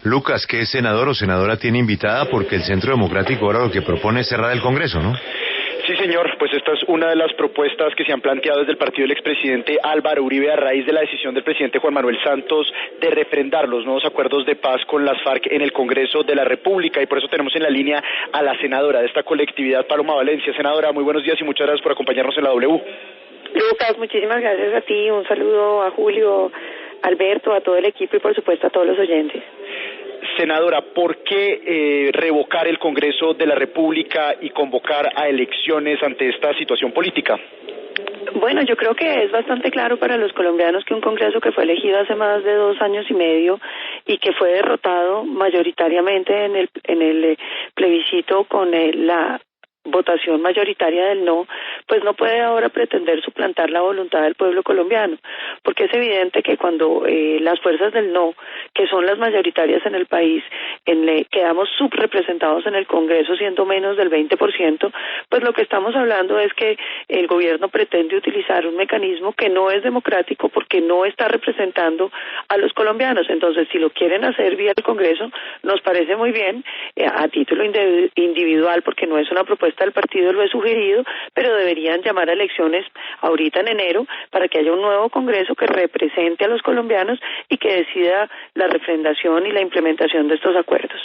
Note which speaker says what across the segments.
Speaker 1: Lucas, ¿qué senador o senadora tiene invitada? Porque el Centro Democrático ahora lo que propone es cerrar el Congreso, ¿no?
Speaker 2: Sí, señor, pues esta es una de las propuestas que se han planteado desde el partido del expresidente Álvaro Uribe a raíz de la decisión del presidente Juan Manuel Santos de refrendar los nuevos acuerdos de paz con las FARC en el Congreso de la República, y por eso tenemos en la línea a la senadora de esta colectividad, Paloma Valencia. Senadora, muy buenos días y muchas gracias por acompañarnos en la W.
Speaker 3: Lucas, muchísimas gracias a ti, un saludo a Julio, Alberto, a todo el equipo y por supuesto a todos los oyentes.
Speaker 2: Senadora, ¿por qué revocar el Congreso de la República y convocar a elecciones ante esta situación política?
Speaker 3: Bueno, yo creo que es bastante claro para los colombianos que un Congreso que fue elegido hace más de 2 años y medio y que fue derrotado mayoritariamente en el plebiscito con la votación mayoritaria del no, pues no puede ahora pretender suplantar la voluntad del pueblo colombiano, porque es evidente que cuando las fuerzas del no, que son las mayoritarias en el país, quedamos subrepresentados en el Congreso siendo menos del 20%, pues lo que estamos hablando es que el gobierno pretende utilizar un mecanismo que no es democrático porque no está representando a los colombianos. Entonces, si lo quieren hacer vía el Congreso, nos parece muy bien, a título individual, porque no es una propuesta del partido, lo he sugerido, pero deberían llamar a elecciones ahorita en enero para que haya un nuevo Congreso que represente a los colombianos y que decida la refrendación y la implementación de estos acuerdos.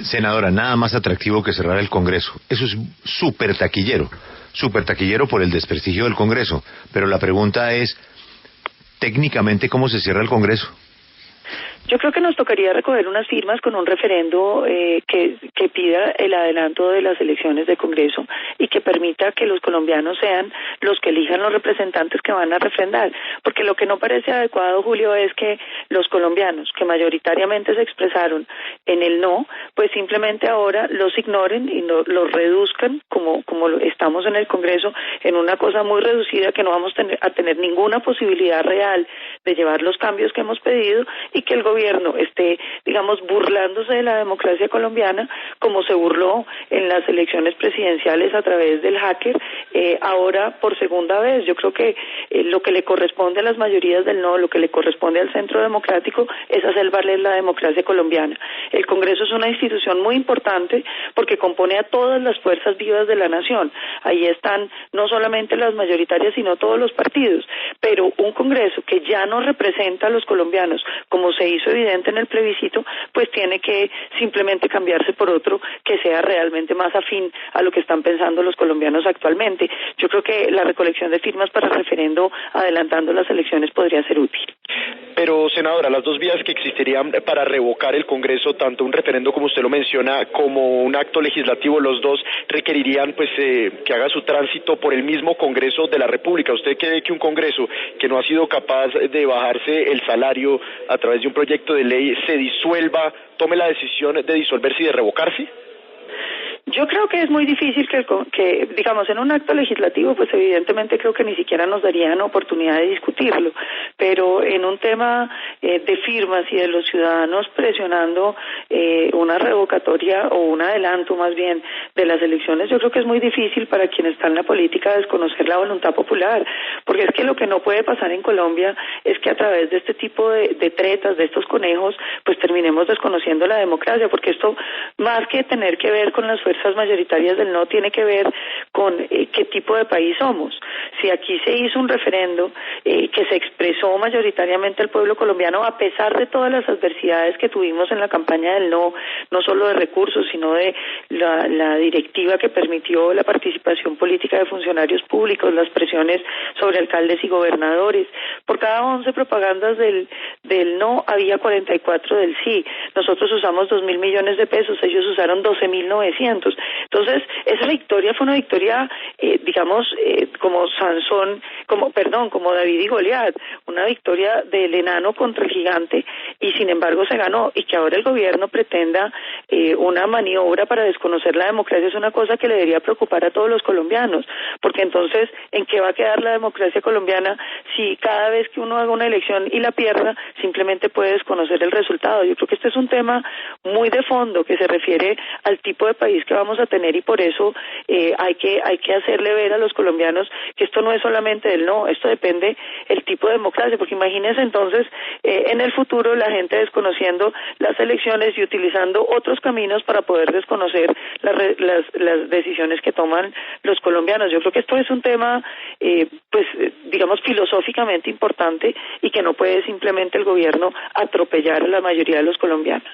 Speaker 1: Senadora, nada más atractivo que cerrar el Congreso. Eso es súper taquillero por el desprestigio del Congreso. Pero la pregunta es, técnicamente, ¿cómo se cierra el Congreso?
Speaker 3: Yo creo que nos tocaría recoger unas firmas con un referendo que pida el adelanto de las elecciones de Congreso y que permita que los colombianos sean los que elijan los representantes que van a refrendar, porque lo que no parece adecuado, Julio, es que los colombianos que mayoritariamente se expresaron en el no, pues simplemente ahora los ignoren y los reduzcan como estamos en el Congreso en una cosa muy reducida que no vamos a tener ninguna posibilidad real de llevar los cambios que hemos pedido y que el gobierno esté, digamos, burlándose de la democracia colombiana como se burló en las elecciones presidenciales a través del hacker, ahora por segunda vez. Yo creo que lo que le corresponde a las mayorías del no, lo que le corresponde al Centro Democrático es hacer valer la democracia colombiana. El Congreso es una institución muy importante porque compone a todas las fuerzas vivas de la nación. Ahí están no solamente las mayoritarias, sino todos los partidos, pero un Congreso que ya no representa a los colombianos, como se hizo evidente en el plebiscito, pues tiene que simplemente cambiarse por otro que sea realmente más afín a lo que están pensando los colombianos actualmente. Yo creo que la recolección de firmas para el referendo adelantando las elecciones podría ser útil.
Speaker 2: Pero, senadora, las dos vías que existirían para revocar el Congreso, tanto un referendo como usted lo menciona, como un acto legislativo, los dos requerirían pues que haga su tránsito por el mismo Congreso de la República. ¿Usted cree que un Congreso que no ha sido capaz de bajarse el salario a través de un proyecto de ley se disuelva, tome la decisión de disolverse y de revocarse?
Speaker 3: Yo creo que es muy difícil que, digamos, en un acto legislativo, pues evidentemente creo que ni siquiera nos darían oportunidad de discutirlo, pero en un tema de firmas y de los ciudadanos presionando una revocatoria o un adelanto más bien de las elecciones, yo creo que es muy difícil para quien está en la política desconocer la voluntad popular, porque es que lo que no puede pasar en Colombia es que a través de este tipo de tretas, de estos conejos, pues terminemos desconociendo la democracia, porque esto, más que tener que ver con las fuerzas mayoritarias del no, tiene que ver con qué tipo de país somos. Si aquí se hizo un referendo que se expresó mayoritariamente al pueblo colombiano a pesar de todas las adversidades que tuvimos en la campaña del no, no solo de recursos, sino de la directiva que permitió la participación política de funcionarios públicos, las presiones sobre alcaldes y gobernadores. Por cada 11 propagandas del no había 44 del sí. Nosotros usamos 2.000 millones de pesos, ellos usaron 12.900. Entonces, esa victoria fue una victoria, como David y Goliat, una victoria del enano contra el gigante, y sin embargo se ganó, y que ahora el gobierno pretenda una maniobra para desconocer la democracia es una cosa que le debería preocupar a todos los colombianos, porque entonces, ¿en qué va a quedar la democracia colombiana si cada vez que uno haga una elección y la pierda, simplemente puede desconocer el resultado? Yo creo que este es un tema muy de fondo que se refiere al tipo de país que vamos a tener, y por eso hay que hacerle ver a los colombianos que esto no es solamente del no, esto depende el tipo de democracia, porque imagínense entonces en el futuro la gente desconociendo las elecciones y utilizando otros caminos para poder desconocer las decisiones que toman los colombianos. Yo creo que esto es un tema, digamos, filosóficamente importante y que no puede simplemente el gobierno atropellar a la mayoría de los colombianos.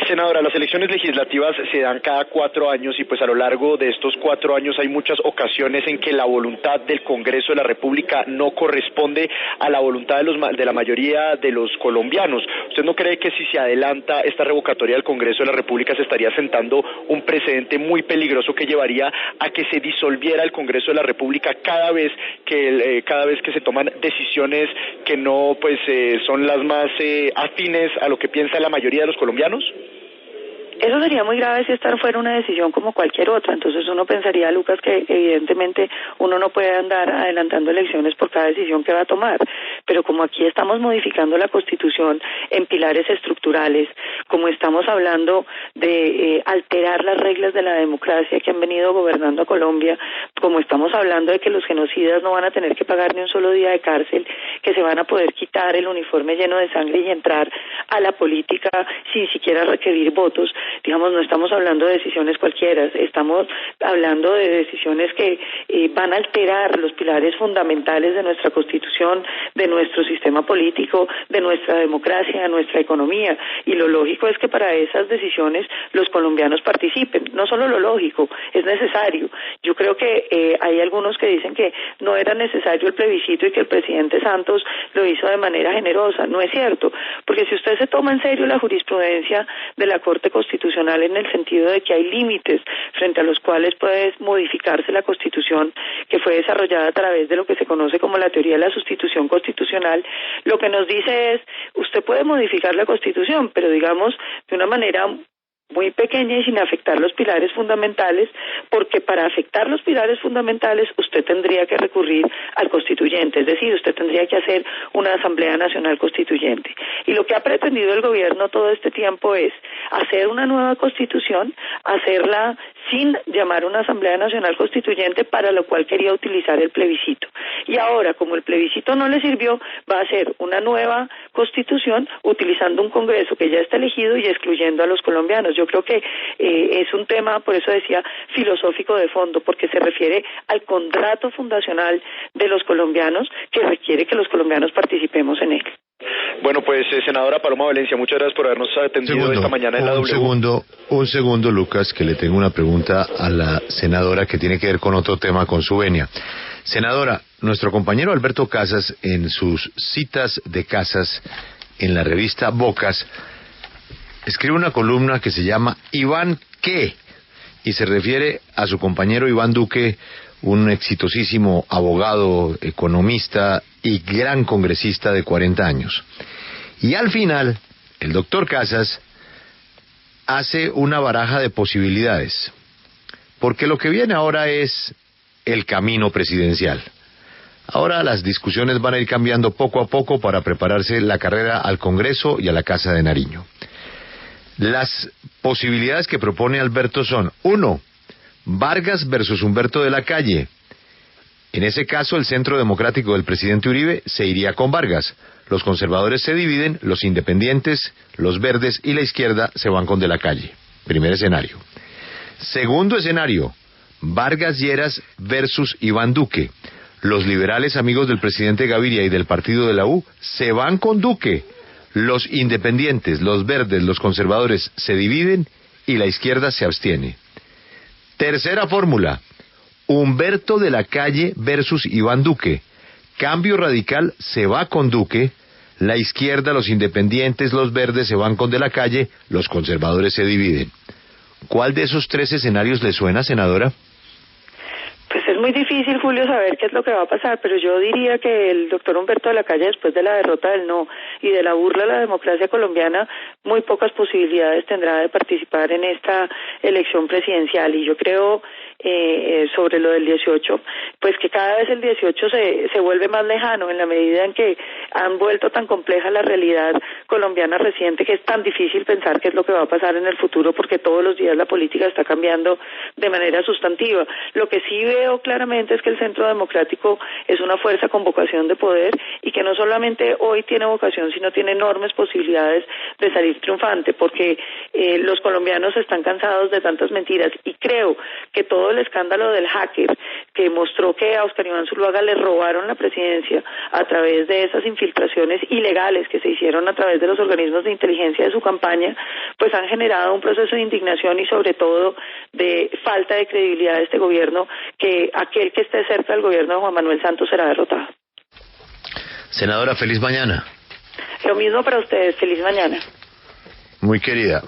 Speaker 2: Senadora, las elecciones legislativas se dan cada 4 años y pues a lo largo de estos 4 años hay muchas ocasiones en que la voluntad del Congreso de la República no corresponde a la voluntad de la mayoría de los colombianos. ¿Usted no cree que si se adelanta esta revocatoria del Congreso de la República se estaría sentando un precedente muy peligroso que llevaría a que se disolviera el Congreso de la República cada vez que se toman decisiones que no son las más afines a lo que piensa la mayoría de los colombianos?
Speaker 3: Eso sería muy grave si esta fuera una decisión como cualquier otra. Entonces uno pensaría, Lucas, que evidentemente uno no puede andar adelantando elecciones por cada decisión que va a tomar. Pero como aquí estamos modificando la Constitución en pilares estructurales, como estamos hablando de alterar las reglas de la democracia que han venido gobernando a Colombia, como estamos hablando de que los genocidas no van a tener que pagar ni un solo día de cárcel, que se van a poder quitar el uniforme lleno de sangre y entrar a la política sin siquiera requerir votos. Digamos, no estamos hablando de decisiones cualquiera, estamos hablando de decisiones que van a alterar los pilares fundamentales de nuestra Constitución, de nuestro sistema político, de nuestra democracia, de nuestra economía, y lo lógico es que para esas decisiones los colombianos participen. No solo lo lógico, es necesario. Yo creo que hay algunos que dicen que no era necesario el plebiscito y que el presidente Santos lo hizo de manera generosa. No es cierto, porque si usted se toma en serio la jurisprudencia de la Corte Constitucional en el sentido de que hay límites frente a los cuales puede modificarse la Constitución, que fue desarrollada a través de lo que se conoce como la teoría de la sustitución constitucional, lo que nos dice es, usted puede modificar la Constitución, pero digamos de una manera muy pequeña y sin afectar los pilares fundamentales, porque para afectar los pilares fundamentales usted tendría que recurrir al constituyente, es decir, usted tendría que hacer una Asamblea Nacional Constituyente. Y lo que ha pretendido el gobierno todo este tiempo es hacer una nueva Constitución, hacerla sin llamar una Asamblea Nacional Constituyente, para lo cual quería utilizar el plebiscito. Y ahora, como el plebiscito no le sirvió, va a hacer una nueva Constitución utilizando un Congreso que ya está elegido y excluyendo a los colombianos. Yo creo que es un tema, por eso decía, filosófico de fondo, porque se refiere al contrato fundacional de los colombianos que requiere que los colombianos participemos en él.
Speaker 2: Bueno, pues senadora Paloma Valencia, muchas gracias por habernos atendido esta mañana en la W.
Speaker 1: Un segundo, Lucas, que le tengo una pregunta a la senadora que tiene que ver con otro tema, con su venia. Senadora, nuestro compañero Alberto Casas, en sus citas de Casas en la revista Bocas, escribe una columna que se llama Iván ¿qué? Y se refiere a su compañero Iván Duque, un exitosísimo abogado, economista y gran congresista de 40 años. Y al final, el doctor Casas hace una baraja de posibilidades, porque lo que viene ahora es el camino presidencial. Ahora las discusiones van a ir cambiando poco a poco para prepararse la carrera al Congreso y a la Casa de Nariño. Las posibilidades que propone Alberto son: 1, Vargas versus Humberto de la Calle. En ese caso, el Centro Democrático del presidente Uribe se iría con Vargas. Los conservadores se dividen, los independientes, los verdes y la izquierda se van con de la Calle. Primer escenario. Segundo escenario, Vargas Lleras versus Iván Duque. Los liberales, amigos del presidente Gaviria y del partido de la U, se van con Duque. Los independientes, los verdes, los conservadores se dividen y la izquierda se abstiene. Tercera fórmula, Humberto de la Calle versus Iván Duque. Cambio Radical se va con Duque, la izquierda, los independientes, los verdes se van con de la Calle, los conservadores se dividen. ¿Cuál de esos 3 escenarios le suena, senadora?
Speaker 3: Pues es muy difícil, Julio, saber qué es lo que va a pasar, pero yo diría que el doctor Humberto de la Calle, después de la derrota del no y de la burla a la democracia colombiana, muy pocas posibilidades tendrá de participar en esta elección presidencial. Y yo creo sobre lo del 18, pues que cada vez el 18 se vuelve más lejano en la medida en que han vuelto tan compleja la realidad colombiana reciente que es tan difícil pensar qué es lo que va a pasar en el futuro porque todos los días la política está cambiando de manera sustantiva. Lo que sí veo claramente es que el Centro Democrático es una fuerza con vocación de poder y que no solamente hoy tiene vocación sino tiene enormes posibilidades de salir triunfante porque los colombianos están cansados de tantas mentiras y creo que todo el escándalo del hacker que mostró que a Óscar Iván Zuluaga le robaron la presidencia a través de esas infiltraciones ilegales que se hicieron a través de los organismos de inteligencia de su campaña, pues han generado un proceso de indignación y sobre todo de falta de credibilidad de este gobierno, que aquel que esté cerca del gobierno de Juan Manuel Santos será derrotado.
Speaker 1: Senadora, feliz mañana.
Speaker 3: Lo mismo para ustedes, feliz mañana.
Speaker 1: Muy querida.